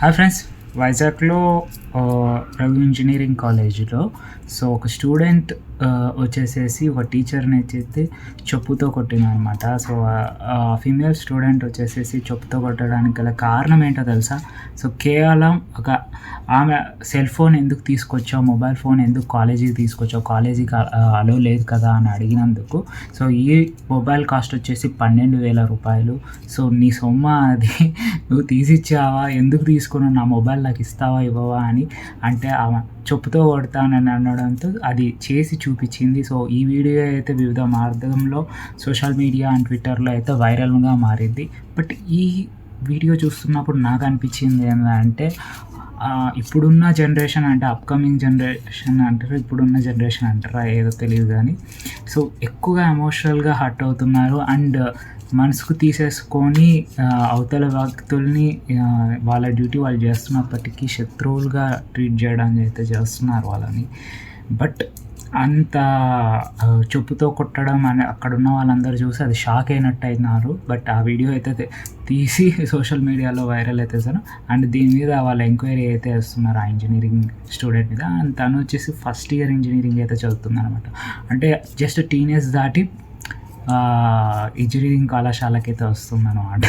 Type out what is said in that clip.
Hi friends, వైజాగ్లో Ravi engineering కాలేజీలో ఒక స్టూడెంట్ వచ్చేసేసి ఒక టీచర్ని అయితే చెప్పుతో కొట్టిందనమాట. ఫీమేల్ స్టూడెంట్ వచ్చేసేసి చెప్పుతో కొట్టడానికి గల కారణం ఏంటో తెలుసా? కేవలం ఆమె సెల్ ఫోన్ ఎందుకు తీసుకొచ్చావు, మొబైల్ ఫోన్ ఎందుకు కాలేజీకి తీసుకొచ్చావు, కాలేజీకి అలో లేదు కదా అని అడిగినందుకు ఈ మొబైల్ కాస్ట్ వచ్చేసి 12,000 రూపాయలు. నీ సొమ్మ అది, నువ్వు తీసిచ్చావా, ఎందుకు తీసుకున్నావు, నా మొబైల్ నాకు ఇస్తావా ఇవ్వవా అని అంటే ఆమె చెప్పుతో కొడతానని అనడంతో అది చేసి చూపించింది. ఈ వీడియో అయితే వివిధ మార్గంలో సోషల్ మీడియా అండ్ ట్విట్టర్లో అయితే వైరల్గా మారింది. బట్ ఈ వీడియో చూస్తున్నప్పుడు నాకు అనిపించింది ఏంటంటే, ఇప్పుడున్న జనరేషన్ అంటే అప్కమింగ్ జనరేషన్ అంటారు, ఇప్పుడున్న జనరేషన్ అంటారా ఏదో తెలియదు కానీ ఎక్కువగా ఎమోషనల్గా హర్ట్ అవుతున్నారు. అండ్ మనసుకు తీసేసుకొని అవతల వ్యక్తుల్ని వాళ్ళ డ్యూటీ వాళ్ళు చేస్తున్నప్పటికీ శత్రువులుగా ట్రీట్ చేయడానికి అయితే చేస్తున్నారు వాళ్ళని. బట్ అంత చెప్పుతో కొట్టడం అని అక్కడ ఉన్న వాళ్ళందరూ చూసి అది షాక్ అయినట్టు అయినారు. బట్ ఆ వీడియో అయితే తీసి సోషల్ మీడియాలో వైరల్ అయితే సార్. అండ్ దీని మీద వాళ్ళు ఎంక్వైరీ అయితే వేస్తున్నారు ఆ ఇంజనీరింగ్ స్టూడెంట్ మీద. అండ్ తను వచ్చేసి ఫస్ట్ ఇయర్ ఇంజనీరింగ్ అయితే చదువుతుంది అనమాట. అంటే జస్ట్ టీనేజ్ దాటి ఇంజనీరింగ్ కళాశాలకైతే వస్తుందన్నమాట.